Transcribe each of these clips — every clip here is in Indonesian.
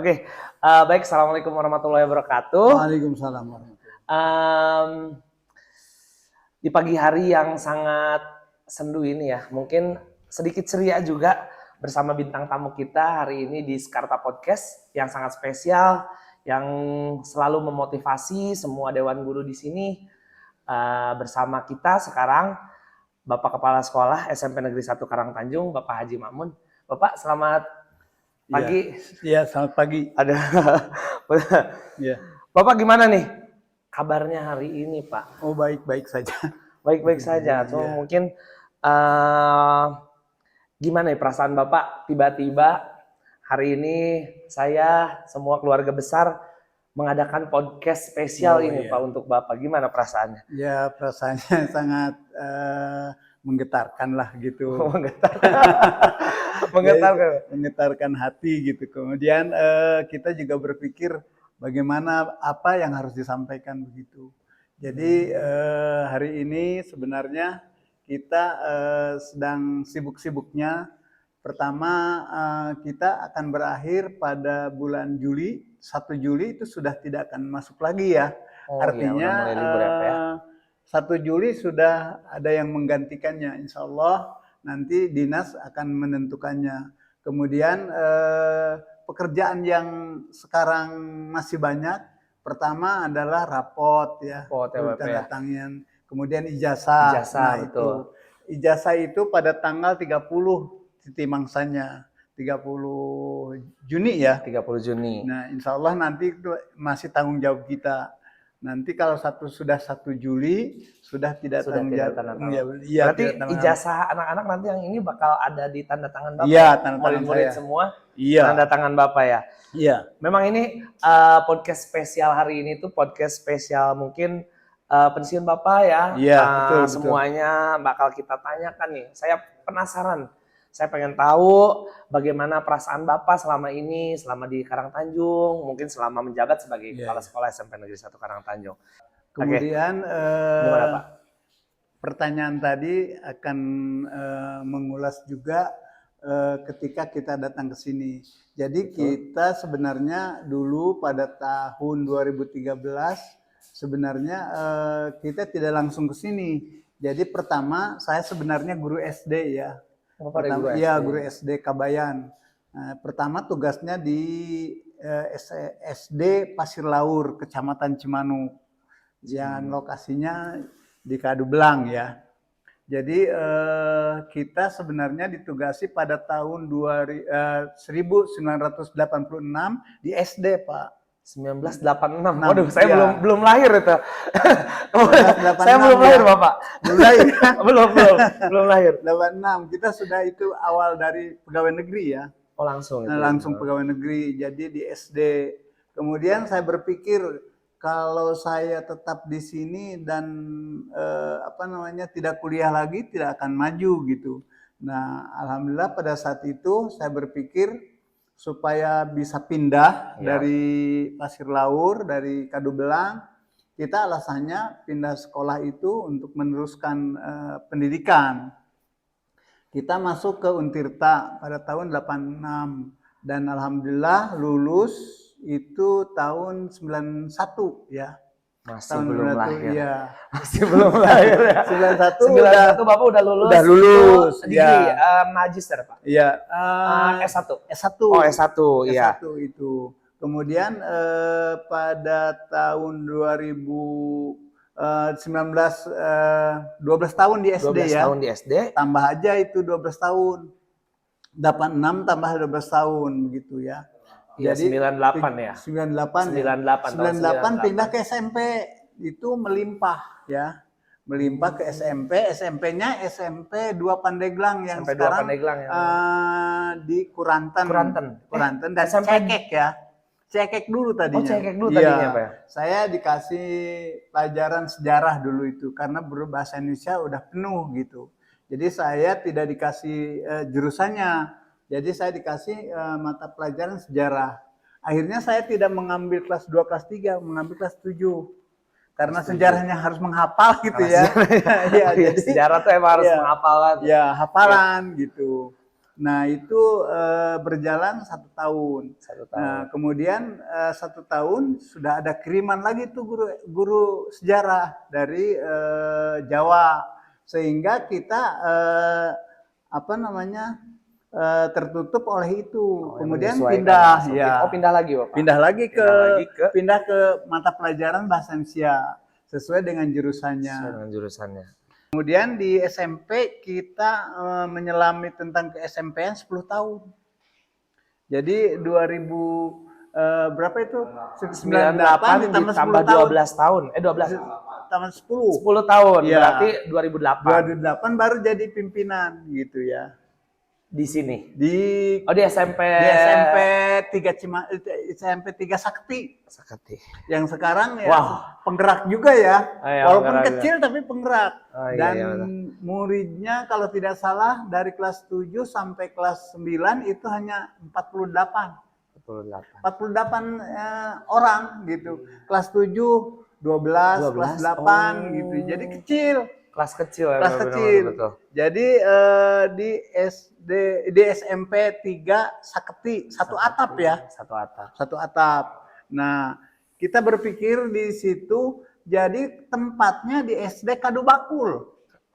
Oke, baik. Assalamualaikum warahmatullahi wabarakatuh. Waalaikumsalam warahmatullahi. Di pagi hari yang sangat sendu ini ya, mungkin sedikit ceria juga bersama bintang tamu kita hari ini di Skarta Podcast yang sangat spesial, yang selalu memotivasi semua Dewan Guru di sini. Bersama kita sekarang Bapak Kepala Sekolah SMP Negeri 1 Karangtanjung, Bapak Haji Ma'mun. Bapak, selamat pagi. Iya, selamat pagi. Ada. Iya. Bapak gimana nih kabarnya hari ini, Pak? Oh, baik-baik saja. Baik-baik saja. Cuma mungkin gimana ya perasaan Bapak tiba-tiba hari ini saya semua keluarga besar mengadakan podcast spesial ini, Pak, untuk Bapak. Gimana perasaannya? Ya, perasaannya sangat menggetarkan lah gitu. Menggetarkan hati gitu. Kemudian kita juga berpikir bagaimana apa yang harus disampaikan begitu. Jadi hari ini sebenarnya kita sedang sibuk-sibuknya. Pertama kita akan berakhir pada bulan Juli. 1 Juli itu sudah tidak akan masuk lagi ya. Artinya ya, 1 Juli sudah ada yang menggantikannya. Insya Allah nanti dinas akan menentukannya. Kemudian pekerjaan yang sekarang masih banyak. Pertama adalah rapot ya, tanda tangan. Kemudian ijazah. Ijazah, betul. Ijazah itu pada tanggal 30 titi mangsanya. 30 Juni ya. 30 Juni. Nah, insya Allah nanti itu masih tanggung jawab kita. Nanti kalau sudah 1 Juli sudah tidak tanggung jawab. Ya, berarti ijazah anak-anak nanti yang ini bakal ada di tanda tangan Bapak. Iya, tanda tangan murid saya. Semua. Iya. Tanda tangan Bapak ya. Iya. Memang ini podcast spesial hari ini tuh podcast spesial mungkin pensiun Bapak ya. Iya, betul. Semuanya bakal kita tanyakan nih. Saya penasaran. Saya pengen tahu bagaimana perasaan Bapak selama ini, selama di Karangtanjung, mungkin selama menjabat sebagai Kepala Sekolah SMP Negeri 1 Karangtanjung. Kemudian gimana, Pak? Pertanyaan tadi akan mengulas juga ketika kita datang ke sini. Jadi kita sebenarnya dulu pada tahun 2013 sebenarnya kita tidak langsung ke sini. Jadi pertama saya sebenarnya guru SD ya. Guru SD Kabayan. Pertama tugasnya di SD Pasir Laur, Kecamatan Cimanuk. Yang lokasinya di Kadubelang ya. Jadi kita sebenarnya ditugasi pada tahun 1986 di SD, Pak. 1986. Waduh, saya belum lahir itu. Saya belum lahir, Bapak. Belum lahir. belum lahir. 86. Kita sudah itu awal dari pegawai negeri ya. Oh, langsung itu. Langsung pegawai negeri. Jadi di SD. Kemudian saya berpikir kalau saya tetap di sini dan tidak kuliah lagi tidak akan maju gitu. Nah, alhamdulillah pada saat itu saya berpikir supaya bisa pindah dari Pasir Laur, dari Kadubelang, kita alasannya pindah sekolah itu untuk meneruskan pendidikan. Kita masuk ke Untirta pada tahun 86 dan alhamdulillah lulus itu tahun 91 ya. Masih belum lahir. Ya. Masih belum lahir ya. 91 Bapak udah lulus. Udah lulus. Magister, Pak. Iya. S1. S1. Oh, S1, iya. S1 itu. Kemudian pada tahun 2019 12 tahun di SD 12 tahun di SD. Tambah aja itu 12 tahun. 86 tambah 12 tahun begitu ya. Jadi 98 ya. 98 pindah ke SMP itu melimpah ya. Melimpah ke SMP, SMP-nya SMP 2 Pandeglang yang SMP sekarang di Kuranten dan Cekek ya. Cekek dulu tadinya. Oh, Cekek dulu tadinya, Pak. Saya dikasih pelajaran sejarah dulu itu karena berbahasa Indonesia udah penuh gitu. Jadi saya tidak dikasih jurusannya. Jadi saya dikasih mata pelajaran sejarah. Akhirnya saya tidak mengambil kelas 2, kelas 3, mengambil kelas 7. Karena sejarahnya harus menghafal gitu ya. Jadi sejarah tuh emang harus menghafalkan. Ya, hafalan gitu. Nah itu berjalan 1 tahun. 1 tahun. Nah kemudian 1 tahun sudah ada kiriman lagi tuh guru sejarah dari Jawa, sehingga kita apa namanya tertutup oleh itu. Oh, kemudian menyesuaikan pindah langsung. ya, Oh, pindah lagi Bapak. pindah lagi ke pindah ke mata pelajaran bahasa Indonesia sesuai dengan jurusannya. sesuai dengan jurusannya. Kemudian di SMP kita menyelami tentang ke SMP-an 10 tahun. Jadi 2000 berapa itu? 98 ditambah ditambah 10 tahun. 12 tahun. 12. Tambah 10. 10 tahun. Ya. Berarti 2008. 2008 baru jadi pimpinan gitu ya. Di sini. Di Oh, di SMP. Di SMP 3 Sakti. Sakti. Yang sekarang ya Wow. penggerak juga ya. Oh, iya, Walaupun penggerak kecil tapi penggerak. Oh, iya, Dan iya, betul. muridnya kalau tidak salah dari kelas 7 sampai kelas 9 itu hanya 48. 48 orang gitu. Kelas 7 12, kelas 8 gitu. Jadi kecil. Kelas kecil ya. Kelas kecil. Betul. Jadi di SMP 3 Sakti, satu atap ya. Satu atap. Nah, kita berpikir di situ jadi tempatnya di SD Kadu Bakul.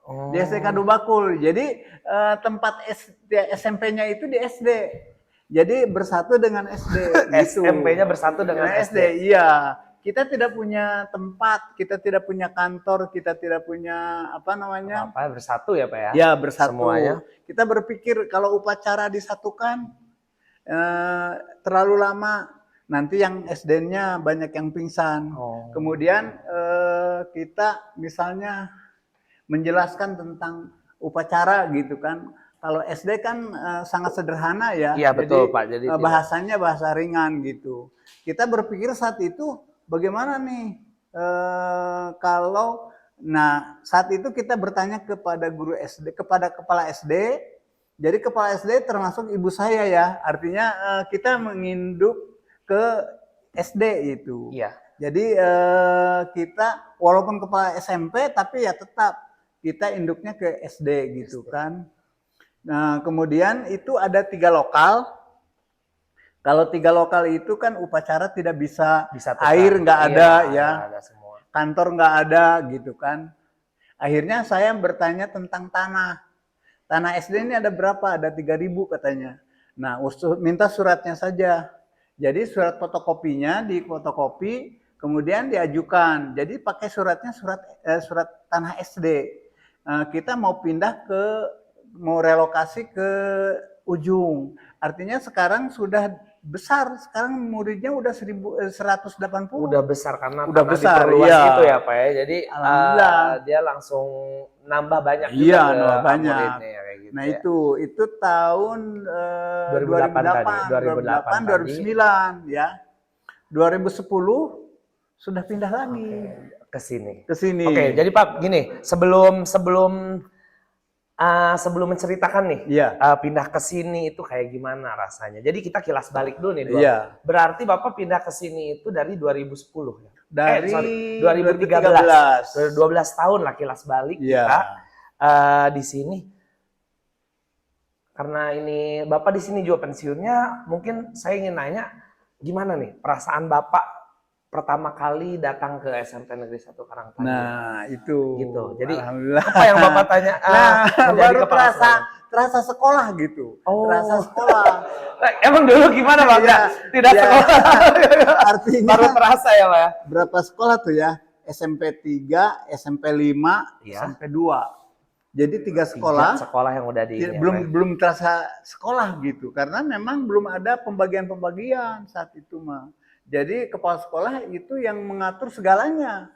Oh. Di SD Kadu Bakul. Jadi tempat SMP-nya itu di SD. Jadi bersatu dengan SD. Gitu. SMP-nya bersatu dengan SD. Iya. Kita tidak punya tempat, kita tidak punya kantor, kita tidak punya apa namanya? Apa bersatu ya Pak ya? Ya bersatu. Semuanya. Kita berpikir kalau upacara disatukan terlalu lama, nanti yang SD-nya banyak yang pingsan. Oh. Kemudian kita misalnya menjelaskan tentang upacara gitu kan. Kalau SD kan sangat sederhana ya. Iya betul jadi, Pak. Jadi bahasanya bahasa ringan gitu. Kita berpikir saat itu bagaimana nih kalau saat itu kita bertanya kepada guru SD, kepada kepala SD. Jadi kepala SD termasuk ibu saya ya. Artinya kita menginduk ke SD itu. Iya. Jadi kita walaupun kepala SMP tapi ya tetap kita induknya ke SD gitu kan. Nah, kemudian itu ada 3 lokal. Kalau 3 lokal itu kan upacara tidak bisa air nggak ada ya. Ada semua. Kantor nggak ada gitu kan. Akhirnya saya bertanya tentang tanah. Tanah SD ini ada berapa? Ada 3.000 katanya. Nah, minta suratnya saja. Jadi surat fotokopinya di fotokopi, kemudian diajukan. Jadi pakai suratnya surat tanah SD. Kita mau pindah mau relokasi ke ujung. Artinya sekarang sudah besar. Sekarang muridnya udah 180. Udah besar karena besar, diperluas iya. itu ya Pak ya. Jadi dia langsung nambah banyak juga iya, ke banyak. muridnya ya, kayak gitu. Nah ya. itu tahun 2008, 2009 ya. 2010 sudah pindah lagi ke sini. Oke, jadi Pak gini, sebelum menceritakan nih pindah ke sini itu kayak gimana rasanya. Jadi kita kilas balik dulu nih. Iya. Berarti Bapak pindah ke sini itu dari 2010 ya? Dari 2013. 12 tahun lah kilas balik kita di sini. Karena ini Bapak di sini juga pensiunnya, mungkin saya ingin nanya gimana nih perasaan Bapak pertama kali datang ke SMP Negeri 1 Karangtanjung. Nah, itu. Gitu. Jadi alhamdulillah. apa yang Bapak tanya? Baru terasa sekolah gitu. Oh. Terasa sekolah. Emang dulu gimana Pak? Tidak sekolah. Artinya baru terasa ya Pak ya? Berapa sekolah tuh ya? SMP 3, SMP 5, SMP 2. Jadi 3 sekolah. 3 sekolah yang udah belum terasa sekolah gitu. Karena memang belum ada pembagian saat itu mah. Jadi kepala sekolah itu yang mengatur segalanya.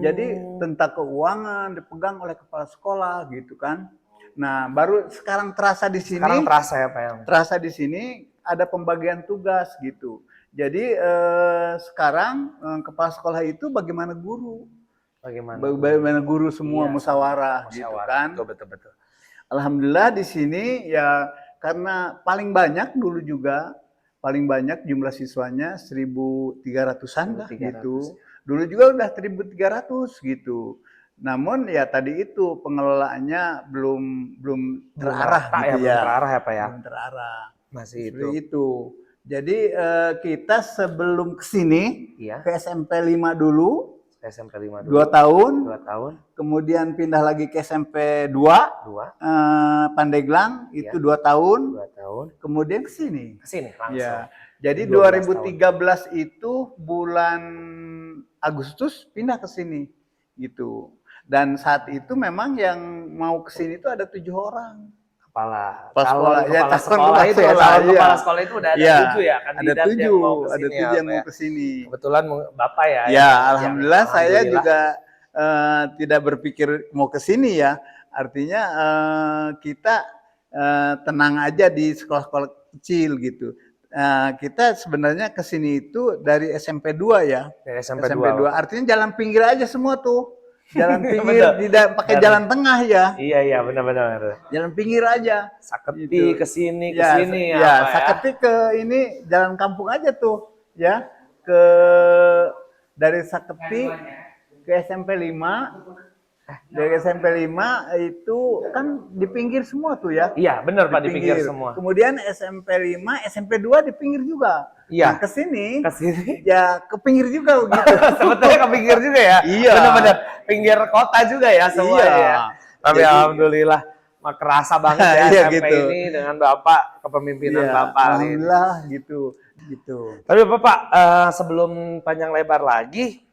Jadi tentang keuangan dipegang oleh kepala sekolah gitu kan. Nah, baru sekarang terasa di sini. Sekarang terasa ya Pak ya? Terasa di sini ada pembagian tugas gitu. Jadi sekarang kepala sekolah itu bagaimana guru. Bagaimana guru semua musyawarah gitu kan. Betul. Alhamdulillah di sini ya karena paling banyak dulu juga. Paling banyak jumlah siswanya 1.300-an lah gitu. Dulu juga udah 1.300 gitu. Namun ya tadi itu pengelolaannya belum terarah Merata gitu belum ya. terarah ya Pak ya. Belum terarah. Masih Seperti itu. itu. Jadi kita sebelum ke sini Iya, ke SMP 5 dulu, SMP 5 2 dulu. tahun, 2 tahun, kemudian pindah lagi ke SMP 2, 2, Pandeglang iya, itu 2 tahun, 2 tahun. kemudian ke sini. Ke sini langsung. Ya. Jadi 12 tahun. 2013 itu bulan Agustus pindah ke sini gitu. Dan saat itu memang yang mau ke sini itu ada 7 orang. Kepala Pas calon sekolah, ya, kepala calon sekolah kepala itu ya, sekolah, calon iya. kepala sekolah itu udah ada Iya, 7 ya ada kandidat yang 7, mau ke ada sini 7 ya, yang Pak mau ya. ke sini. Kebetulan Bapak ya Ya, yang alhamdulillah saya alhamdulillah. juga tidak berpikir mau ke sini ya. Artinya kita tenang aja di sekolah-sekolah kecil gitu. Kita sebenarnya ke sini itu dari SMP 2 ya. Dari SMP 2, SMP 2. Bapak. Artinya jalan pinggir aja semua tuh. Jalan pinggir, Betul. tidak pakai jalan tengah ya. Iya, benar-benar. Jalan pinggir aja. Saketi Gitu. ke sini Ya, ya, ya, Pak ya. Saketi ke ini jalan kampung aja tuh, ya. Ke dari Saketi ke SMP 5. Dari SMP 5 itu kan di pinggir semua tuh ya. Iya, benar Pak, di pinggir semua. Kemudian SMP 5, SMP 2 di pinggir juga. Iya. Nah, ke sini ya ke pinggir juga gitu. sebetulnya ke pinggir juga ya. Iya. Benar-benar pinggir kota juga ya semua Iya. ya. Tapi Jadi, alhamdulillah kerasa banget ya iya, SMP gitu. ini dengan Bapak, kepemimpinan Iya, Bapak hari ini. alhamdulillah gitu. Tapi Bapak, sebelum panjang lebar lagi,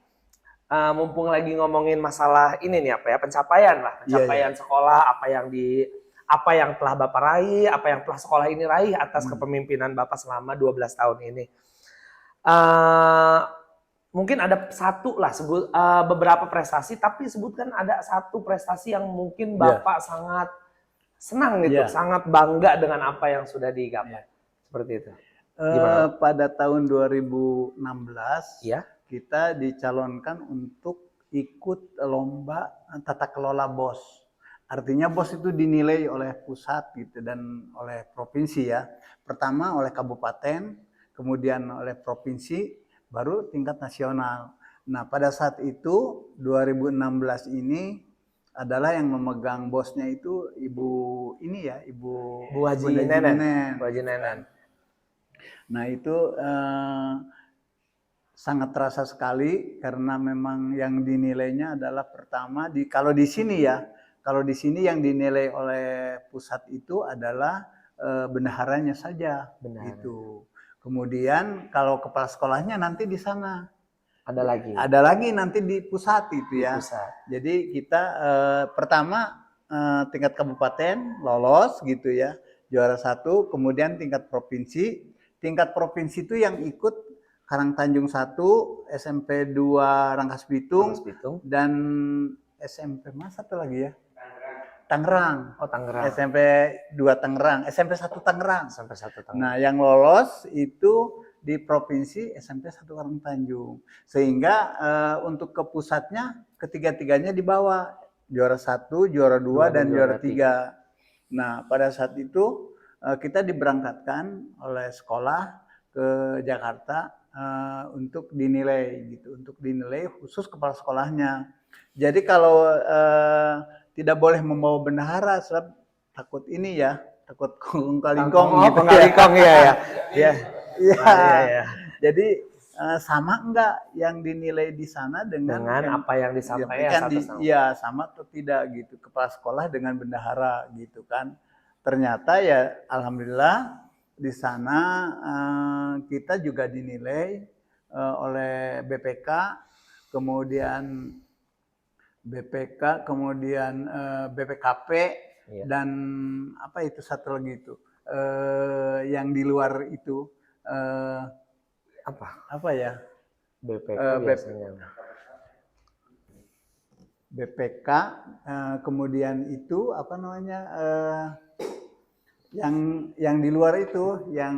mumpung lagi ngomongin masalah ini nih apa ya, pencapaian lah, pencapaian sekolah, apa yang telah Bapak raih, apa yang telah sekolah ini raih atas kepemimpinan Bapak selama 12 tahun ini. Mungkin ada satu lah, beberapa prestasi, tapi sebutkan ada satu prestasi yang mungkin Bapak sangat senang gitu, sangat bangga dengan apa yang sudah digapai. Seperti itu. Pada tahun 2016, kita dicalonkan untuk ikut lomba tata kelola BOS. Artinya BOS itu dinilai oleh pusat gitu dan oleh provinsi ya. Pertama oleh kabupaten, kemudian oleh provinsi, baru tingkat nasional. Nah, pada saat itu 2016 ini adalah yang memegang BOS-nya itu Ibu Haji Nenen. Nah, itu sangat terasa sekali karena memang yang dinilainya adalah pertama kalau di sini yang dinilai oleh pusat itu adalah bendaharanya saja. Gitu. Kemudian kalau kepala sekolahnya nanti di sana. Ada lagi nanti di pusat itu ya. Jadi kita pertama tingkat kabupaten lolos gitu ya, juara 1, kemudian tingkat provinsi. Tingkat provinsi itu yang ikut Karangtanjung 1, SMP 2 Rangkas Bitung, dan SMP satu lagi ya? Tangerang. Oh, Tangerang. SMP 2 Tangerang, SMP 1 Tangerang. Tangerang. Nah, yang lolos itu di provinsi SMP 1 Karangtanjung. Sehingga untuk ke pusatnya ketiga-tiganya dibawa. Juara 1, juara 2, dan juara 3. Nah, pada saat itu kita diberangkatkan oleh sekolah ke Jakarta untuk dinilai gitu, untuk dinilai khusus kepala sekolahnya. Jadi kalau tidak boleh membawa bendahara sebab takut ini ya, takut kongkalingkong gitu. Kongkalingkong ya. Iya. Jadi sama enggak yang dinilai di sana dengan apa yang disampaikan? Iya, sama atau tidak gitu. Kepala sekolah dengan bendahara gitu kan. Ternyata ya alhamdulillah di sana kita juga dinilai oleh BPK, kemudian BPKP, dan apa itu satu lagi itu yang di luar itu apa ya? BPK, kemudian itu apa namanya? Yang di luar itu yang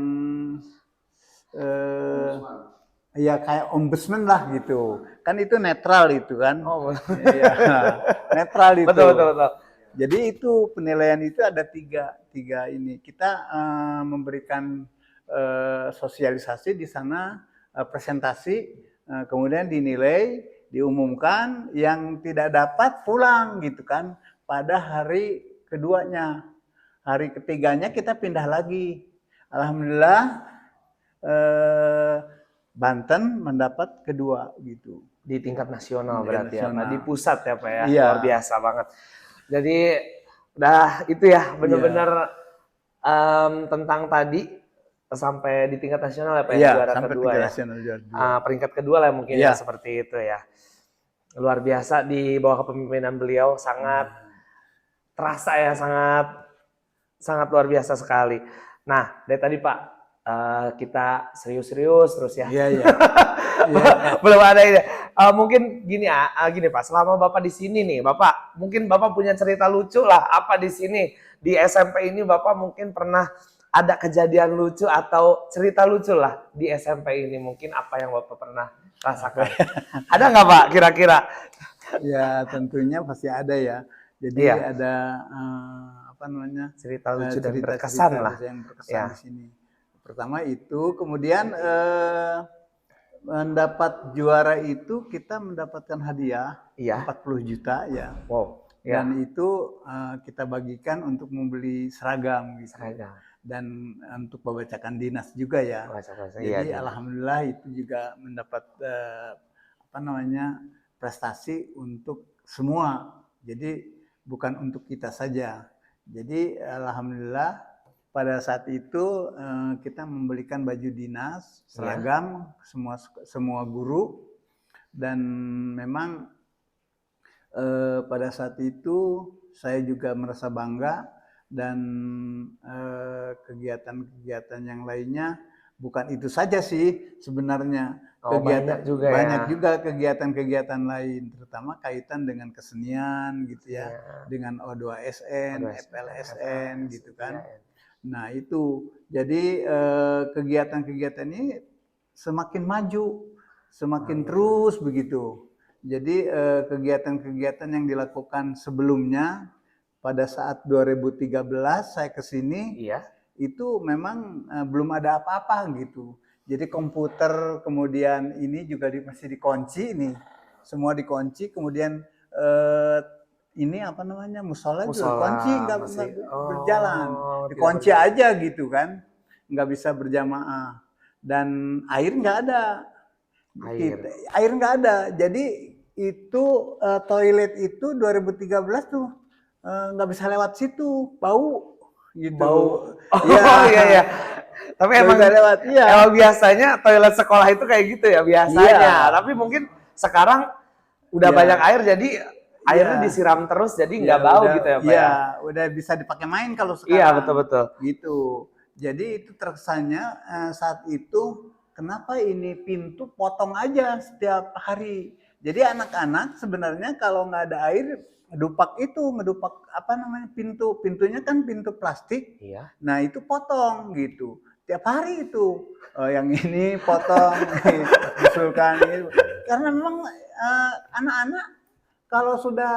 ya kayak ombudsman lah gitu kan, itu netral itu kan. Netral itu. Betul. Jadi itu penilaian itu ada tiga ini. Kita memberikan sosialisasi di sana, presentasi, kemudian dinilai diumumkan, yang tidak dapat pulang gitu kan. Pada hari keduanya, hari ketiganya kita pindah lagi. Alhamdulillah Banten mendapat kedua gitu. Di tingkat nasional Tingkat berarti ya Pak, nasional. di pusat ya Pak ya, Iya. luar biasa banget. Jadi udah itu ya bener-bener tentang tadi sampai di tingkat nasional ya Pak ya, Iya, juara sampai kedua tingkat ya. nasional juara dua. Peringkat kedua lah mungkin Iya. ya seperti itu ya. Luar biasa di bawah kepemimpinan beliau, sangat terasa ya, sangat luar biasa sekali. Nah, dari tadi Pak kita serius-serius terus ya. Iya, iya. Belum ada ini. Mungkin gini Pak, selama Bapak di sini nih, Bapak mungkin Bapak punya cerita lucu lah apa di sini di SMP ini, Bapak mungkin pernah ada kejadian lucu atau cerita lucu lah di SMP ini, mungkin apa yang Bapak pernah rasakan. Ada nggak Pak kira-kira? Ya tentunya pasti ada ya. Jadi Iya. ada apa namanya, Cerita lucu dan cerita-cerita berkesan lah. yang berkesan Ya. di sini. Pertama itu, kemudian mendapat juara itu kita mendapatkan hadiah Iya. 40 juta ya. Wow. Ya. Dan itu kita bagikan untuk membeli seragam gitu. Seragam. Dan untuk membacakan dinas juga ya. Jadi Iya, alhamdulillah itu juga mendapat apa namanya, prestasi untuk semua. Jadi bukan untuk kita saja. Jadi alhamdulillah pada saat itu kita membelikan baju dinas, seragam semua guru, dan memang pada saat itu saya juga merasa bangga, dan kegiatan-kegiatan yang lainnya bukan itu saja sih sebenarnya. Banyak juga banyak ya. juga kegiatan-kegiatan lain, terutama kaitan dengan kesenian gitu ya, dengan O2SN, FLSN gitu kan. Nah itu, jadi kegiatan-kegiatan ini semakin maju, semakin terus begitu. Jadi kegiatan-kegiatan yang dilakukan sebelumnya pada saat 2013 saya ke sini, itu memang belum ada apa-apa gitu. Jadi komputer kemudian ini juga masih dikunci nih, semua dikunci, kemudian ini apa namanya, musola juga kunci, nggak berjalan, dikunci aja gitu kan, nggak bisa berjamaah, dan air nggak ada, air nggak ada. Jadi itu toilet itu 2013 tuh nggak bisa lewat situ, bau gitu. Bau. Iya. Tapi emang biasanya toilet sekolah itu kayak gitu ya biasanya. Tapi mungkin sekarang udah banyak air, jadi airnya disiram terus, jadi nggak bau gitu ya Pak. Iya, udah bisa dipakai main kalau sekarang. Iya, betul. Gitu. Jadi itu terkesannya saat itu, kenapa ini pintu potong aja setiap hari. Jadi anak-anak sebenarnya kalau nggak ada air, ngedupak apa namanya, pintunya kan pintu plastik. Iya. Nah itu potong gitu. Tiap hari itu yang ini potong, usulkan itu. Karena memang anak-anak kalau sudah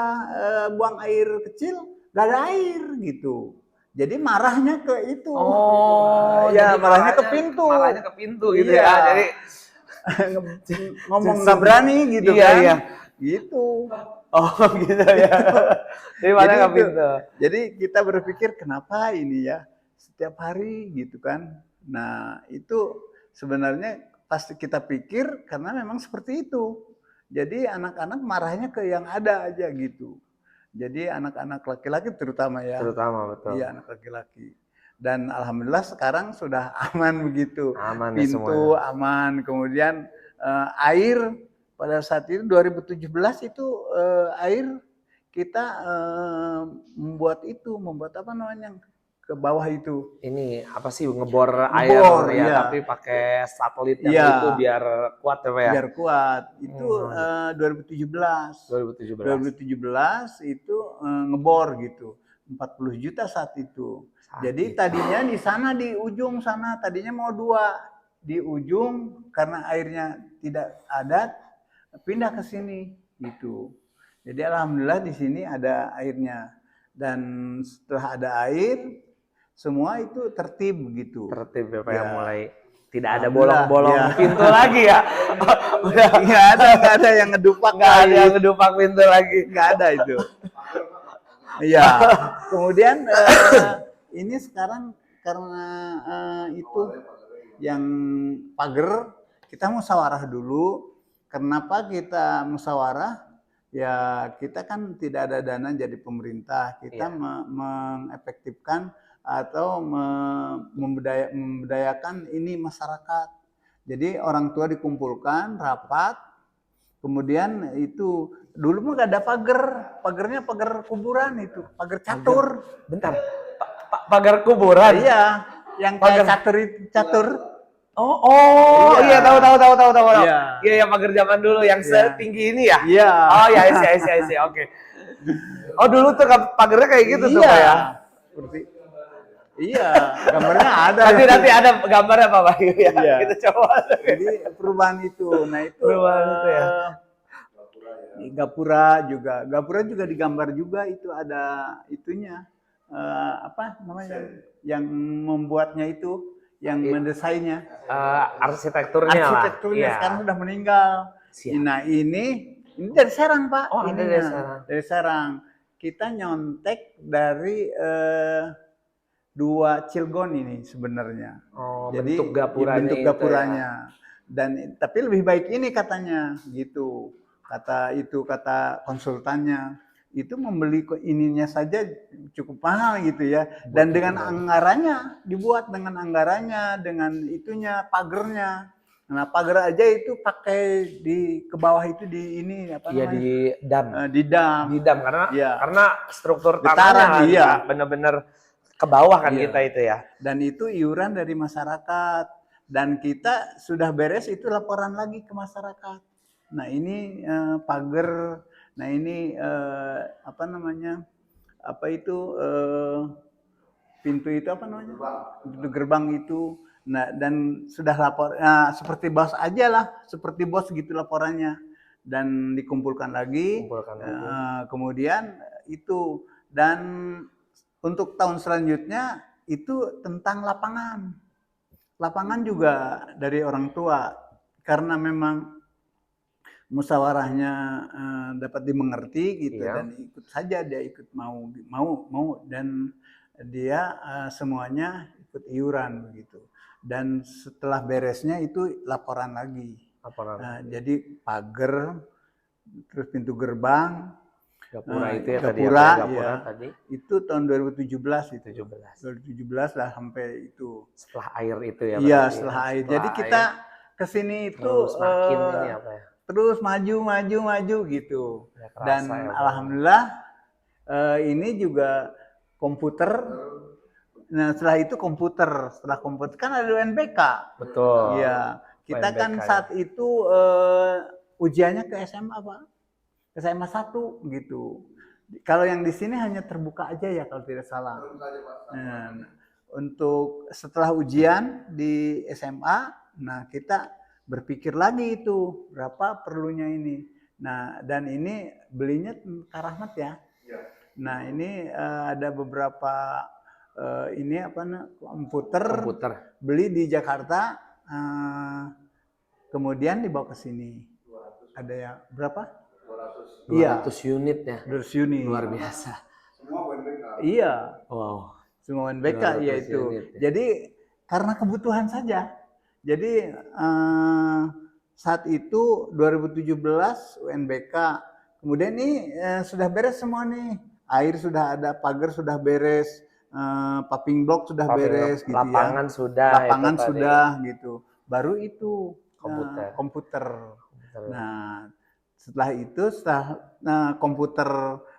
buang air kecil nggak ada air gitu. Jadi marahnya ke itu. Ya marahnya ke pintu. Marahnya ke pintu gitu ya. Jadi ngomong nggak berani gitu kan. Iya. Gitu. Gitu ya. Jadi marahnya ke pintu. Jadi kita berpikir kenapa ini ya setiap hari gitu kan. Nah itu sebenarnya pasti kita pikir karena memang seperti itu. Jadi anak-anak marahnya ke yang ada aja gitu. Jadi anak-anak laki-laki terutama ya. Terutama, betul. Iya, anak laki-laki. Dan alhamdulillah sekarang sudah aman begitu. Aman pintu ya, aman. Kemudian air pada saat itu 2017 itu air kita membuat apa namanya, ke bawah itu. Ini apa sih, ngebor air ya, tapi pakai satelit yang itu biar kuat ya Pak ya. Biar kuat. Itu 2017 itu ngebor gitu. 40 juta saat itu. Jadi tadinya di sana, di ujung sana tadinya mau 2 di ujung, karena airnya tidak ada, pindah ke sini gitu. Jadi alhamdulillah di sini ada airnya, dan setelah ada air semua itu tertib gitu. Tertib ya Pak ya, mulai Tidak ada Alhamdulillah, bolong-bolong ya. pintu lagi ya. Udah Nggak ada yang ngedupak nggak ada lagi. yang ngedupak pintu lagi. Nggak ada itu. Iya. Kemudian ini sekarang karena itu yang pagar, kita musyawarah dulu. Kenapa kita musyawarah? Ya kita kan tidak ada dana jadi pemerintah. Kita mengefektifkan atau membudayakan ini masyarakat. Jadi orang tua dikumpulkan rapat, kemudian itu dulu mah gak ada pagar, pagarnya pagar kuburan itu, pagar catur. Bentar, pagar kuburan. Iya, yang kayak catur itu catur. Oh, iya tahu. Iya. Iya, yang pagar zaman dulu yang setinggi ini ya. Iya. Oh ya, I see. Oke. Oh dulu tuh pagarnya kayak gitu tuh Pak ya. Seperti iya, gambarnya ada. Nanti ada gambarnya Pak Bayu ya. Iya. Kita coba. Jadi perubahan itu. Nah itu Perubahan itu ya. Gapura juga digambar juga, itu ada itunya. Apa namanya yang membuatnya itu, yang mendesainnya. Arsitekturnya lah. Arsitekturnya sekarang sudah meninggal. Siap. Nah ini dari Serang Pak. Oh, ada dari Serang. Dari Serang. Kita nyontek dari 2 Cilegon ini sebenarnya. Oh, jadi bentuk gapuranya. Dan tapi lebih baik ini katanya gitu. Kata konsultannya. Itu membeli ininya saja cukup mahal gitu ya. Dan dengan anggarannya, dibuat dengan anggarannya, dengan itunya, pagernya. Nah, pagar aja itu pakai ke bawah itu di ini apa namanya? Di dam karena struktur getaran, tanahnya benar-benar ke bawah kan kita itu ya. Dan itu iuran dari masyarakat, dan kita sudah beres itu laporan lagi ke masyarakat. Nah, ini pagar. Nah, ini apa namanya? Apa itu pintu itu apa namanya? Pintu gerbang itu. Nah, dan sudah lapor, seperti bos aja lah, seperti bos gitu laporannya, dan dikumpulkan lagi. Kemudian itu, dan untuk tahun selanjutnya itu tentang lapangan juga dari orang tua, karena memang musyawarahnya dapat dimengerti gitu. Dan ikut saja dia, ikut mau dan dia semuanya ikut iuran begitu. Dan setelah beresnya itu laporan lagi. Jadi pagar, terus pintu gerbang, gapura itu ya gapura, tadi. Itu tahun 2017 itu. 2017 lah sampai itu. Setelah air itu ya. Iya, setelah air. Jadi kita kesini itu semakin ini apa ya? Terus maju gitu. Ya, kerasa, dan ya, alhamdulillah ini juga komputer. Nah, setelah komputer kan ada UNBK. Betul. Iya, kita UNBK, kan saat itu ujiannya ke SMA Pak, ke SMA 1 gitu. Kalau yang di sini hanya terbuka aja ya kalau tidak salah. Nah, untuk setelah ujian di SMA, nah kita berpikir lagi itu berapa perlunya ini. Nah, dan ini belinya Kak Rahmat ya. Nah, ini ada beberapa ini apa komputer beli di Jakarta, kemudian dibawa ke sini. Ada yang berapa? 200 unit ya. 200 unit. Luar biasa. Semua UNBK. Iya. Wow. Semua UNBK ya itu. Jadi karena kebutuhan saja. Jadi saat itu 2017 UNBK. Kemudian ini sudah beres semua nih. Air sudah ada, pagar sudah beres. Paving block sudah beres gitu, lapangan ya. Lapangan sudah gitu. Baru itu komputer. Nah, setelah itu komputer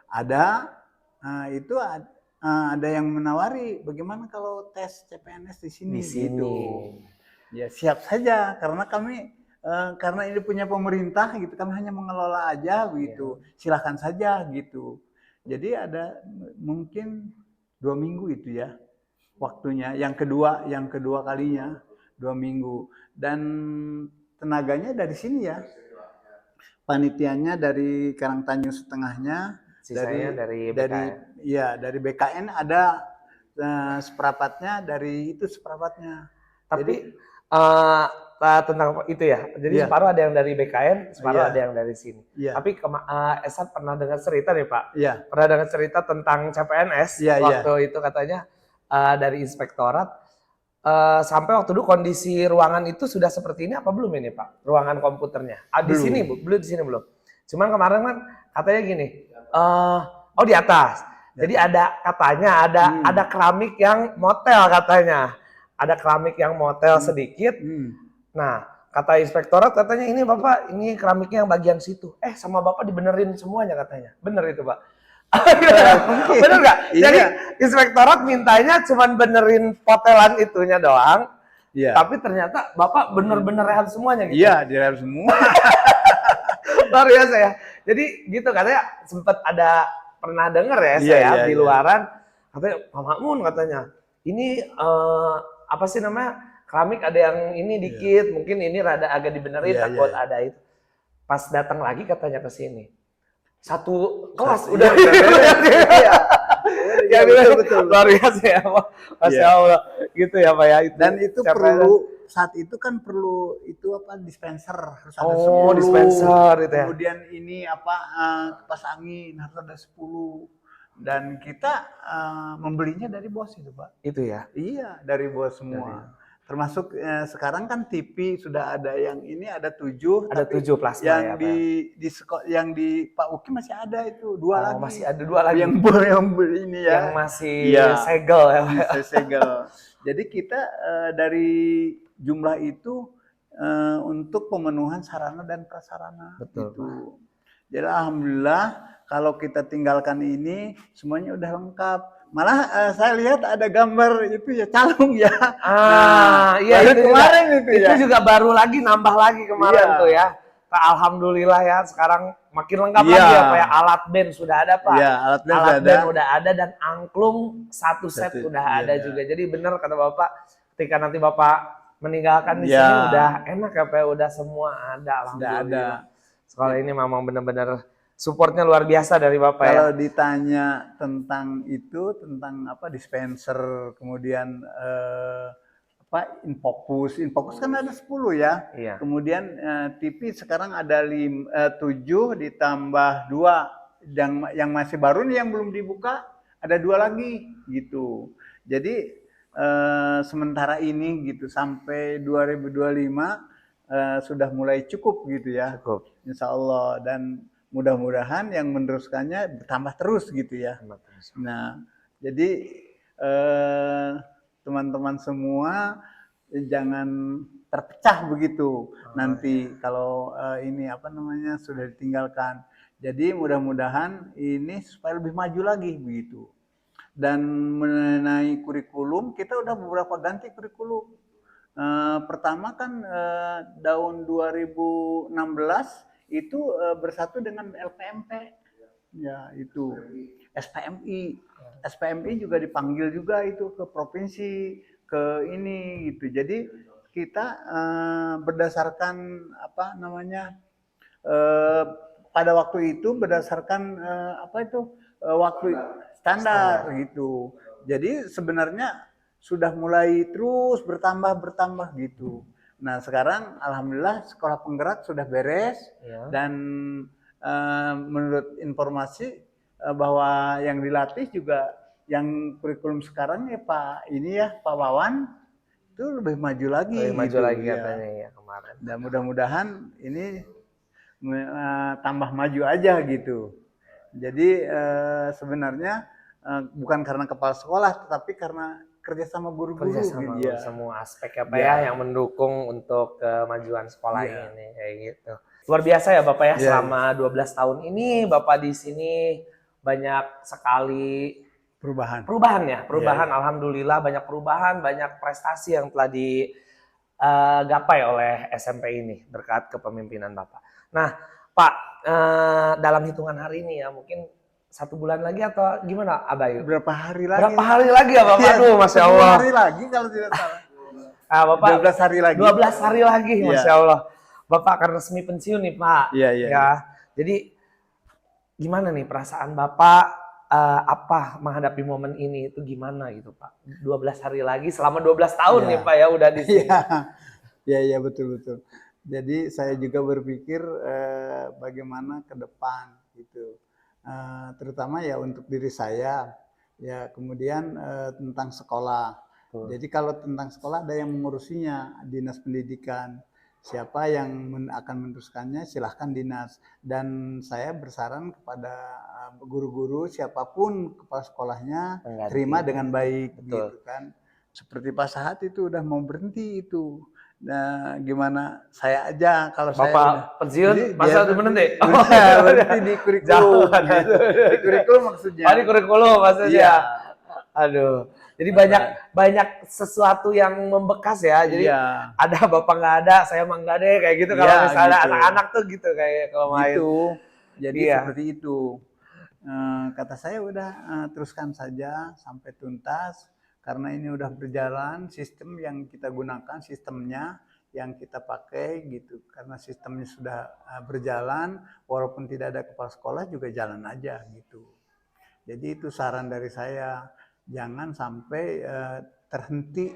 ada, itu ada yang menawari bagaimana kalau tes CPNS di sini. Gitu. Ya siap saja, karena kami karena ini punya pemerintah gitu, kami hanya mengelola aja gitu. Silakan saja gitu. Jadi ada mungkin 2 minggu itu ya waktunya, yang kedua kalinya 2 minggu, dan tenaganya dari sini ya, panitianya dari Karangtanjung setengahnya, dari BKN ada seperapatnya, dari itu seperapatnya. Tapi Eh, tentang itu ya. Jadi Iya. separuh ada yang dari BKN, separuh Iya. ada yang dari sini. Iya. Tapi Esa pernah dengar cerita nih Pak. Iya. Pernah dengar cerita tentang CPNS Iya, iya. waktu itu katanya dari inspektorat sampai waktu itu kondisi ruangan itu sudah seperti ini apa belum ini Pak? Ruangan komputernya. Di Belum. sini belum di sini belum. Cuman kemarin kan katanya gini. Oh di atas. Jadi ada katanya ada keramik yang motel katanya. Ada keramik yang motel sedikit. Nah, kata inspektorat katanya ini Bapak, ini keramiknya yang bagian situ. Sama Bapak dibenerin semuanya katanya. Bener itu Pak? Bener nggak? Iya. Jadi inspektorat mintanya cuma benerin potelan itunya doang. Iya. Tapi ternyata Bapak bener-bener rehab semuanya gitu. Iya, direhab semua. Luar biasa ya. Jadi gitu katanya sempat ada pernah denger ya saya di luaran. Katanya Pak Makmun katanya, ini apa sih namanya? Keramik ada yang ini dikit, mungkin ini rada agak dibenerin takut ada itu. Pas datang lagi katanya ke sini. Satu kelas udah. Ya betul. Luar biasa ya Pak. Masya Allah. Gitu ya Pak ya. Dan itu perlu saat itu kan perlu itu apa dispenser harus ada 10. Dispenser itu ya. Kemudian ini apa kipas angin harus ada 10. Dan kita membelinya dari bos itu Pak. Itu ya. Iya, dari bos semua. Termasuk sekarang kan TV sudah ada yang ini ada 7. Ada 7 plasma yang ya. Yang di Pak Uki masih ada itu 2 lagi. Masih ada 2 lagi. Yang ini ya. Yang masih segel ya. Masih segel. Jadi kita dari jumlah itu untuk pemenuhan sarana dan prasarana. Betul. Gitu. Jadi alhamdulillah kalau kita tinggalkan ini semuanya udah lengkap. Malah saya lihat ada gambar itu ya calung ya. Iya itu kemarin juga, itu juga baru lagi nambah lagi kemarin tuh ya. Alhamdulillah ya sekarang makin lengkap lagi ya Pak ya. Alat band sudah ada Pak. Iya, alat band udah ada dan angklung satu set udah ada juga. Jadi benar kata Bapak ketika nanti Bapak meninggalkan di sini udah enak ya Pak, udah semua ada alhamdulillah. Sekolah ini memang benar-benar supportnya luar biasa dari Bapak ya. Kalau ditanya tentang itu, tentang apa dispenser, kemudian Infocus kan ada 10 ya. Iya. Kemudian TV sekarang ada 7 ditambah 2 yang masih baru nih yang belum dibuka ada 2 lagi gitu. Jadi sementara ini gitu sampai 2025 sudah mulai cukup gitu ya. Cukup. Insya Allah dan mudah-mudahan yang meneruskannya bertambah terus gitu ya. Nah, jadi teman-teman semua jangan terpecah begitu nanti kalau ini apa namanya sudah ditinggalkan. Jadi mudah-mudahan ini supaya lebih maju lagi begitu. Dan mengenai kurikulum kita udah beberapa ganti kurikulum. Pertama kan tahun 2016 itu bersatu dengan LPMP, ya itu SPMI juga dipanggil juga itu ke provinsi ke ini gitu. Jadi kita berdasarkan apa namanya pada waktu itu berdasarkan waktu standar gitu. Jadi sebenarnya sudah mulai terus bertambah gitu. Nah sekarang alhamdulillah sekolah penggerak sudah beres dan menurut informasi bahwa yang dilatih juga yang kurikulum sekarang ya Pak Wawan itu lebih maju lagi. Lebih maju lagi katanya ya kemarin. Dan mudah-mudahan ini tambah maju aja gitu. Jadi sebenarnya bukan karena kepala sekolah tetapi karena kerjasama guru-guru gitu semua aspek apa ya yang mendukung untuk kemajuan sekolah ini kayak gitu. Luar biasa ya Bapak ya selama 12 tahun ini Bapak di sini banyak sekali perubahan alhamdulillah banyak perubahan, banyak prestasi yang telah digapai oleh SMP ini berkat kepemimpinan Bapak. Nah, Pak dalam hitungan hari ini ya mungkin 1 bulan lagi atau gimana Abayu? Berapa hari lagi? Berapa hari lagi ya Bapak? Aduh, Masya Allah. 10 hari lagi kalau tidak salah. Bapak 12 hari lagi. 12 hari lagi, Masya Allah. Bapak akan resmi pensiun nih Pak. Iya. Jadi gimana nih perasaan Bapak apa menghadapi momen ini itu gimana gitu Pak? 12 hari lagi selama 12 tahun nih Pak ya udah di sini. Iya betul betul. Jadi saya juga berpikir bagaimana ke depan gitu. Terutama ya untuk diri saya. Ya kemudian tentang sekolah. Betul. Jadi kalau tentang sekolah ada yang mengurusinya, dinas pendidikan. Siapa yang akan meneruskannya silahkan dinas. Dan saya bersaran kepada guru-guru siapapun kepala sekolahnya Pengganti. terima dengan baik Betul. gitu kan. Seperti Pak Sahat itu udah mau berhenti itu. Nah, gimana saya aja kalau saya Bapak udah pensiun, jadi masa dia udah berhenti? berhenti di kurikulum Jangan. gitu. Di kurikulum maksudnya. Oh, di kurikulum maksudnya. Iya. Aduh. Jadi Masa- banyak sesuatu yang membekas ya. Jadi Iya. ada bapak nggak ada, saya mah nggak deh kayak gitu. Kalau Iya, misalnya gitu. anak-anak tuh gitu kayak kalau main. Gitu. Jadi Iya. seperti itu. Kata saya udah teruskan saja sampai tuntas karena ini udah berjalan sistem yang kita gunakan sistemnya yang kita pakai gitu karena sistemnya sudah berjalan walaupun tidak ada kepala sekolah juga jalan aja gitu. Jadi itu saran dari saya jangan sampai terhenti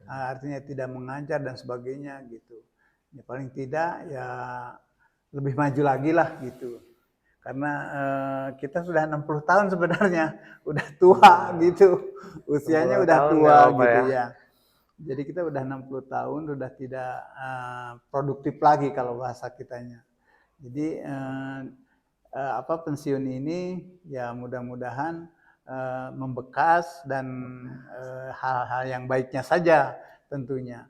artinya tidak mengajar dan sebagainya gitu. Ya paling tidak ya lebih maju lagi lah gitu. Karena kita sudah 60 tahun sebenarnya, udah tua gitu. Usianya 60 udah tahun tua nggak apa-apa gitu ya. ya. Jadi kita udah 60 tahun udah tidak produktif lagi kalau bahasa kitanya. Jadi pensiun ini ya mudah-mudahan membekas dan hal-hal yang baiknya saja tentunya.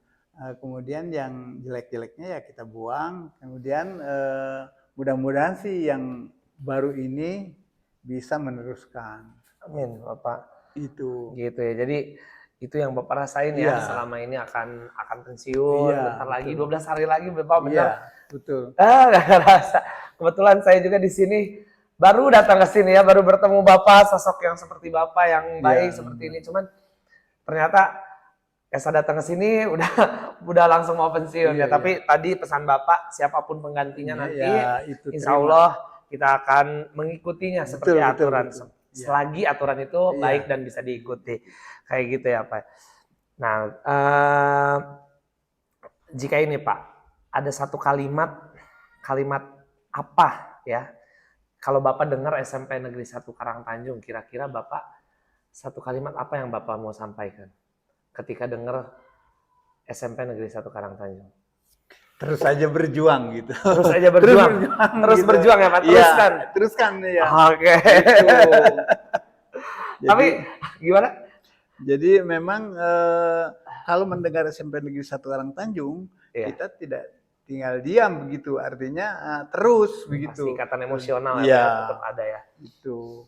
Kemudian yang jelek-jeleknya ya kita buang. Kemudian mudah-mudahan sih yang baru ini bisa meneruskan. Amin, Bapak. Itu. Gitu ya. Jadi itu yang Bapak rasain ya Iya. selama ini akan pensiun. Iya, Bentar lagi, betul. 12 hari lagi Bapak Iya, benar. betul. Nggak ngerasa. Kebetulan saya juga di sini baru datang ke sini ya, baru bertemu Bapak, sosok yang seperti Bapak yang baik seperti ini. Cuman ternyata saya datang ke sini udah langsung mau pensiun ya. Iya, Tapi tadi pesan Bapak, siapapun penggantinya Iya, nanti, ya, itu insya terima. Allah kita akan mengikutinya seperti Betul, aturan. betul. Iya. Selagi aturan itu Iya. baik dan bisa diikuti. Kayak gitu ya Pak. Nah, jika ini Pak, ada satu kalimat apa ya? Kalau Bapak dengar SMP Negeri 1 Karangtanjung, kira-kira Bapak satu kalimat apa yang Bapak mau sampaikan ketika dengar SMP Negeri 1 Karangtanjung? Terus aja berjuang gitu. Terus aja berjuang. Terus gitu. berjuang ya Pak, Iya, teruskan. teruskan ya. Oke. Tapi gimana? Jadi memang kalau mendengar SMP Negeri 1 Karangtanjung, Iya. kita tidak tinggal diam begitu, artinya terus begitu. Pasti ikatan emosional Iya. ya, tetap ada ya. Itu.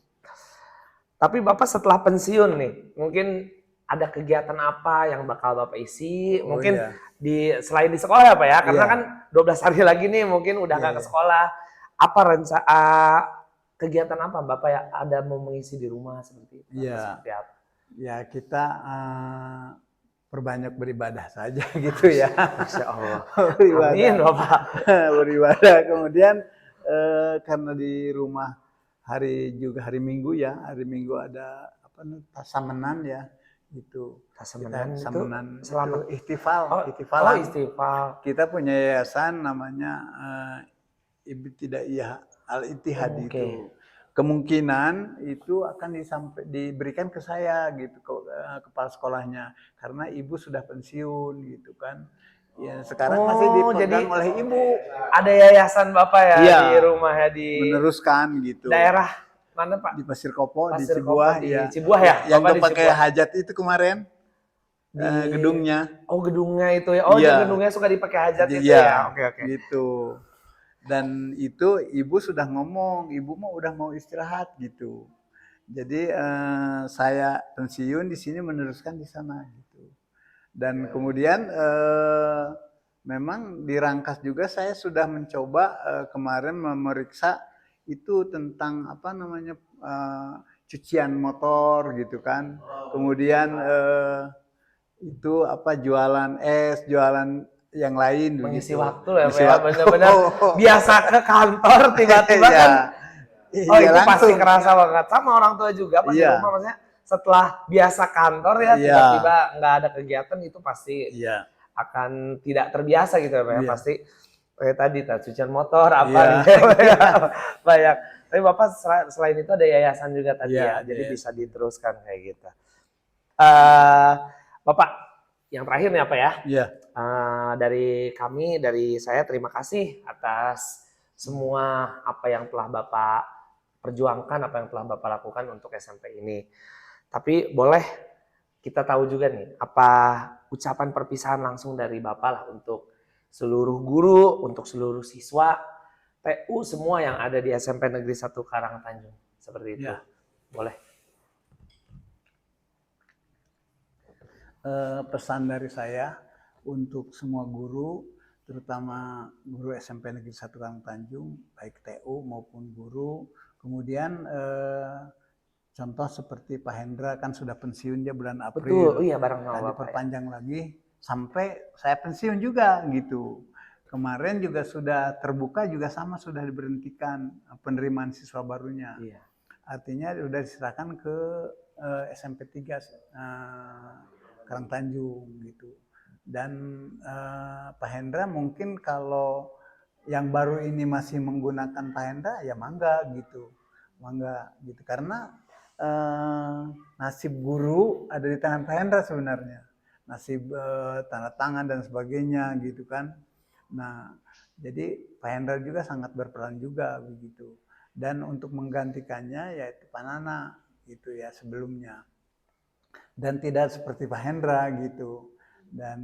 Tapi Bapak setelah pensiun nih, mungkin ada kegiatan apa yang bakal Bapak isi? Oh, Mungkin iya. selain di sekolah ya Pak ya, karena Iya. kan 12 hari lagi nih mungkin udah nggak ke sekolah. Apa kegiatan apa Bapak ya ada mau mengisi di rumah seperti itu? Iya. Seperti apa? Ya kita perbanyak beribadah saja gitu ya. Masya Allah. Beribadah. Amin Bapak. Beribadah. Kemudian karena di rumah hari Minggu ya, hari Minggu ada tasamenan ya, itu. Tasamenan itu Tasamenan selama itu ihtifal, oh, ihtifalan. istifal. Kita punya yayasan namanya Ibtidaiyah Al-Ittihad Oke. itu. Kemungkinan itu akan diberikan ke saya gitu, kepala sekolahnya, karena ibu sudah pensiun gitu kan. Ya sekarang masih dipegang oleh ibu. Ada yayasan Bapak ya Iya, di rumah ya di meneruskan gitu. daerah mana Pak? Di Pasir Kopo, di Pasir Cibuah Kopo, di ya. Cibuah ya? Yang Bapak nggak di pakai Cibuah. hajat itu kemarin. Gedungnya. Oh gedungnya itu ya. Oh Iya. gedungnya suka dipakai hajat itu Iya, ya. Oke. gitu. Dan itu ibu sudah ngomong, ibu mau udah mau istirahat gitu. Jadi saya pensiun di sini meneruskan di sana gitu. Dan kemudian memang dirangkas juga saya sudah mencoba kemarin memeriksa itu tentang cucian motor gitu kan. Kemudian itu jualan es, jualan yang lain Mengisi begitu. waktu ya Pak Mengisi ya. waktu. Benar-benar biasa ke kantor tiba-tiba Iya. kan. Oh Iya, itu pasti langsung. kerasa banget. Sama orang tua juga pas di Iya. rumah maksudnya setelah biasa kantor ya Iya. tiba-tiba nggak ada kegiatan itu pasti Iya. akan tidak terbiasa gitu ya Pak ya. Iya. Pasti kayak tadi cucian motor apa Iya. gitu ya. Banyak. Tapi Bapak selain itu ada yayasan juga tadi Iya, ya. Jadi iya. bisa diteruskan kayak gitu. Eh Bapak, yang terakhir nih apa ya? Iya. Dari kami, dari saya terima kasih atas semua apa yang telah Bapak perjuangkan, apa yang telah Bapak lakukan untuk SMP ini. Tapi boleh kita tahu juga nih, apa ucapan perpisahan langsung dari Bapak lah untuk seluruh guru, untuk seluruh siswa, TU semua yang ada di SMP Negeri 1 Karangtanjung. Seperti itu. Iya. Boleh. Pesan dari saya untuk semua guru, terutama guru SMP Negeri 1 Karangtanjung, baik TU maupun guru. Kemudian contoh seperti Pak Hendra kan sudah pensiun dia bulan April. Betul, iya bareng sama Dan Bapak ya. diperpanjang lagi sampai saya pensiun juga gitu. Kemarin juga sudah terbuka juga sama sudah diberhentikan penerimaan siswa barunya. Iya. Artinya sudah diserahkan ke SMP 3 Karangtanjung gitu. Dan Pak Hendra mungkin kalau yang baru ini masih menggunakan Pak Hendra ya mangga gitu. Karena nasib guru ada di tangan Pak Hendra sebenarnya. Nasib tanda tangan dan sebagainya gitu kan. Nah, jadi Pak Hendra juga sangat berperan juga begitu. Dan untuk menggantikannya yaitu Pak Nana gitu ya sebelumnya. Dan tidak seperti Pak Hendra gitu. Dan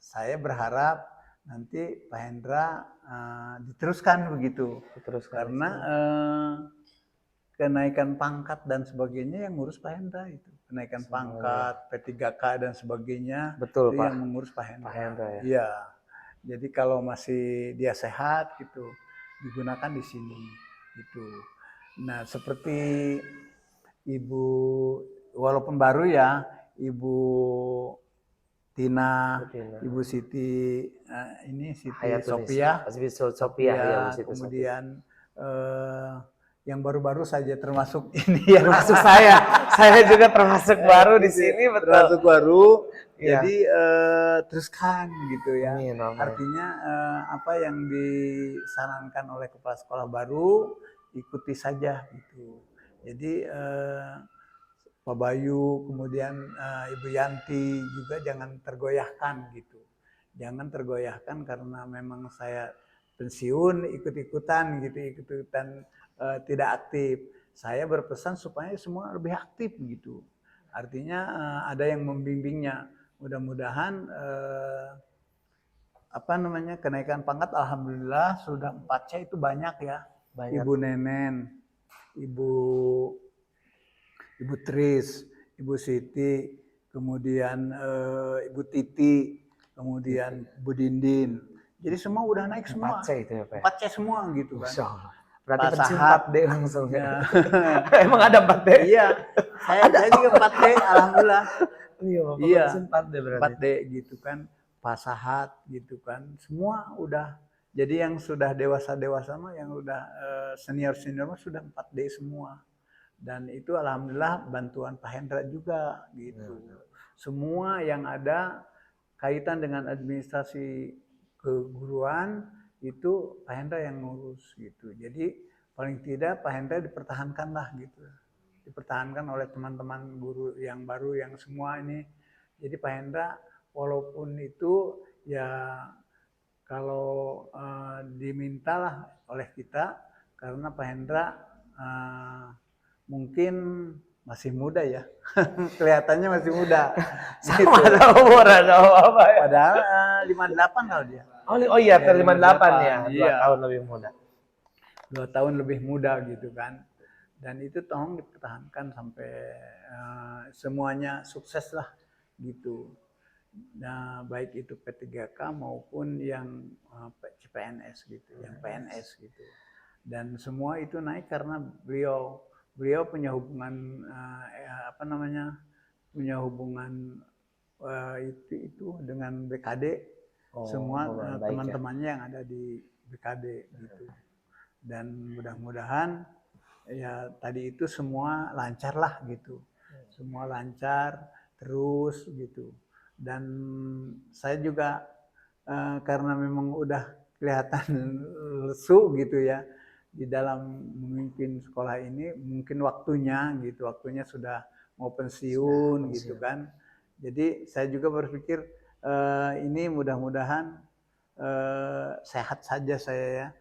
saya berharap nanti Pak Hendra diteruskan begitu. Karena kenaikan pangkat dan sebagainya yang ngurus Pak Hendra itu. Kenaikan pangkat, P3K dan sebagainya. Betul, itu Pak. yang mengurus Pak Hendra. Pak Hendra ya. Iya. Jadi kalau masih dia sehat gitu, digunakan di sini gitu. Nah, seperti Ibu walaupun baru ya, Ibu Tina, Ibu Siti ini Siti Sophia, kemudian yang baru-baru saja termasuk ini ya. Termasuk saya juga termasuk baru di sini betul. Termasuk baru, jadi teruskan gitu ya. Amin, amin. Artinya apa yang disarankan oleh kepala sekolah baru ikuti saja gitu. Jadi Pak Bayu, kemudian Ibu Yanti juga jangan tergoyahkan gitu. Jangan tergoyahkan karena memang saya pensiun ikut-ikutan gitu, ikut-ikutan tidak aktif. Saya berpesan supaya semua lebih aktif gitu. Artinya ada yang membimbingnya. Mudah-mudahan kenaikan pangkat alhamdulillah sudah 4C itu banyak ya. Banyak. Ibu Nenen, Ibu Tris, Ibu Siti, kemudian Ibu Titi, kemudian Bu Dindin. Jadi semua udah naik semua. 4C itu ya Pak? 4C semua gitu kan. Berarti pensiun 4D langsung ya. Emang ada 4D? Iya, saya juga 4D, alhamdulillah. Iya, Bapak pensiun 4D berarti. 4D gitu kan, Pasahat gitu kan. Semua udah, jadi yang sudah dewasa-dewasa mah, yang udah senior-senior mah sudah 4D semua. Dan itu alhamdulillah bantuan Pak Hendra juga gitu. Semua yang ada kaitan dengan administrasi keguruan itu Pak Hendra yang ngurus gitu. Jadi paling tidak Pak Hendra dipertahankan lah gitu. Dipertahankan oleh teman-teman guru yang baru yang semua ini. Jadi Pak Hendra walaupun itu ya kalau dimintalah oleh kita karena Pak Hendra mungkin masih muda ya. Kelihatannya masih muda. Sama ada umur ada apa ya. Padahal 58 kalau dia. Oh iya, 58 ya. 2 iya. tahun lebih muda. 2 tahun lebih muda gitu kan. Dan itu tolong dipertahankan sampai semuanya sukses lah gitu. Nah, baik itu P3K maupun yang CPNS gitu, yang PNS gitu. Dan semua itu naik karena beliau punya hubungan punya hubungan itu dengan BKD. Semua teman-temannya yang ada di BKD gitu. Dan mudah-mudahan ya tadi itu semua lancar lah gitu. Semua lancar terus gitu. Dan saya juga karena memang udah kelihatan lesu gitu ya di dalam memimpin sekolah ini, mungkin waktunya sudah mau pensiun gitu kan. Jadi saya juga berpikir ini mudah-mudahan sehat saja saya ya.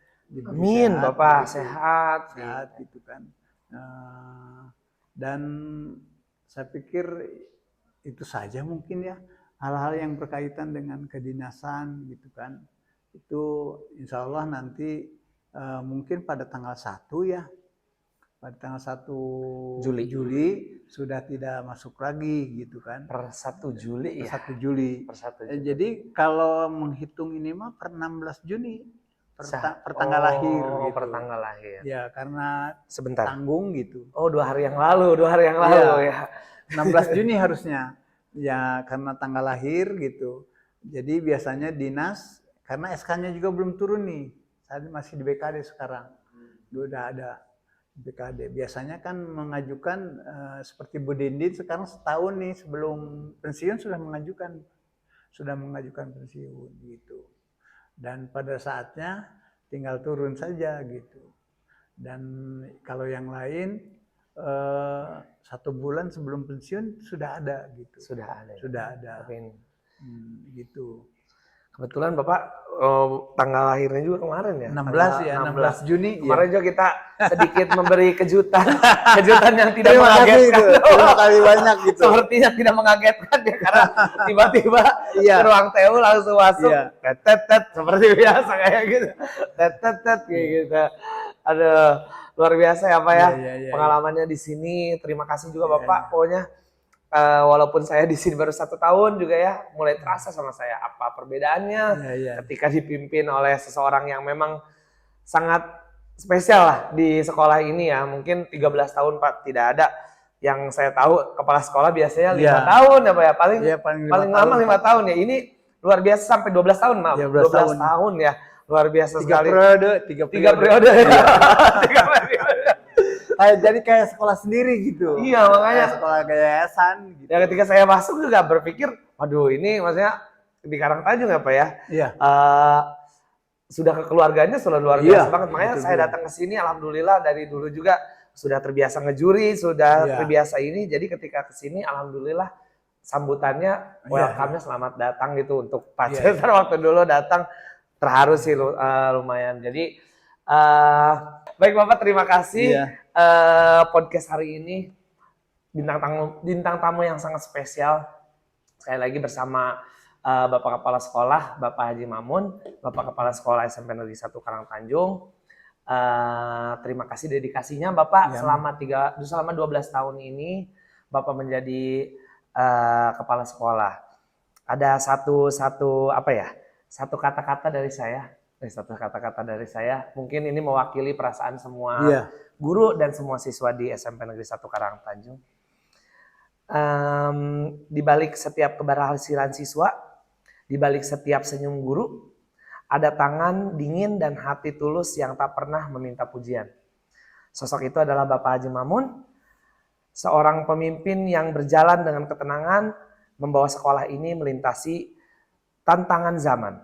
Amin, Sehat, Bapak, begitu. sehat. Sehat gitu kan. Dan saya pikir itu saja mungkin ya, hal-hal yang berkaitan dengan kedinasan gitu kan. Itu insya Allah nanti mungkin pada tanggal 1 ya, pada tanggal 1 Juli sudah tidak masuk lagi gitu kan. Per 1 Juli Per ya. 1 Juli. Per 1 Juli. Jadi kalau menghitung ini mah per 16 Juni. Per tanggal lahir gitu. Per tanggal lahir. Ya, karena sebentar. Tanggung gitu. Oh, 2 hari yang lalu ya. 16 Juni harusnya. Ya, karena tanggal lahir gitu. Jadi biasanya dinas, karena SK-nya juga belum turun nih. Saya masih di BKD sekarang. Udah ada BKD. Biasanya kan mengajukan seperti Bu Dindin sekarang setahun nih sebelum pensiun sudah mengajukan pensiun gitu. Dan pada saatnya tinggal turun saja gitu. Dan kalau yang lain 1 bulan sebelum pensiun sudah ada gitu. Sudah ada. Amin. Gitu. Kebetulan Bapak tanggal lahirnya juga kemarin ya. 16 ya, 16 Juni. Kemarin juga kita sedikit memberi kejutan yang tidak Terima mengagetkan. Terima kasih banyak gitu. Sepertinya tidak mengagetkan ya, karena tiba-tiba ke ruang TU langsung masuk. Tet seperti biasa kayak gitu. Tet kayak gitu. Aduh, luar biasa ya Pak ya. Pengalamannya di sini. Terima kasih juga Bapak. Pokoknya walaupun saya di sini baru 1 tahun juga ya, mulai terasa sama saya apa perbedaannya ketika dipimpin oleh seseorang yang memang sangat spesial lah di sekolah ini ya. Mungkin 13 tahun Pak tidak ada yang saya tahu kepala sekolah biasanya 5 tahun ya Pak ya, paling lama 5 tahun ya. Ini luar biasa sampai 12 tahun maaf, 12 tahun ya. Luar biasa sekali. 3 periode. Jadi kayak sekolah sendiri gitu. Iya, makanya sekolah yayasan gitu. Ya ketika saya masuk juga berpikir, waduh ini maksudnya di Karangtanjung ya Pak ya. Iya. Sudah kekeluarganya sudah luar biasa banget. Makanya saya datang ke sini alhamdulillah dari dulu juga sudah terbiasa ngejuri, sudah terbiasa ini. Jadi ketika ke sini alhamdulillah sambutannya welcome-nya selamat datang gitu untuk Pak Cesar waktu dulu datang terharu sih lumayan. Jadi baik Bapak, terima kasih. Podcast hari ini bintang tamu yang sangat spesial. Sekali lagi bersama Bapak Kepala Sekolah, Bapak Haji Mamun, Bapak Kepala Sekolah SMP Negeri 1 Karangtanjung. Terima kasih dedikasinya Bapak selama 12 tahun ini Bapak menjadi Kepala Sekolah. Ada satu kata-kata dari saya. Mungkin ini mewakili perasaan semua guru dan semua siswa di SMP Negeri 1 Karangtanjung. Di balik setiap keberhasilan siswa, di balik setiap senyum guru, ada tangan dingin dan hati tulus yang tak pernah meminta pujian. Sosok itu adalah Bapak Haji Mamun, seorang pemimpin yang berjalan dengan ketenangan, membawa sekolah ini melintasi tantangan zaman.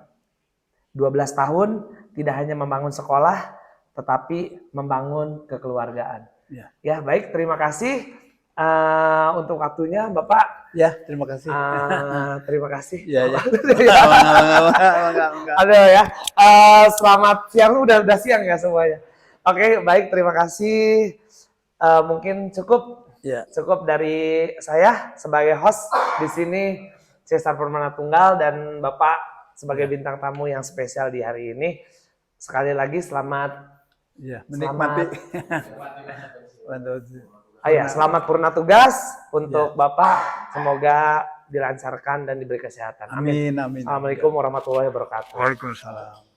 12 tahun tidak hanya membangun sekolah, tetapi membangun kekeluargaan. Ya baik, terima kasih untuk waktunya Bapak. Ya, terima kasih. Terima kasih. Ada ya. Selamat siang, udah siang ya semuanya. Oke, baik, terima kasih. Mungkin cukup dari saya sebagai host di sini, Cesar Permana Tunggal, dan Bapak sebagai bintang tamu yang spesial di hari ini. Sekali lagi selamat menikmati. Selamat purna tugas untuk Bapak. Semoga dilancarkan dan diberi kesehatan. Amin. Assalamualaikum warahmatullahi wabarakatuh. Waalaikumsalam.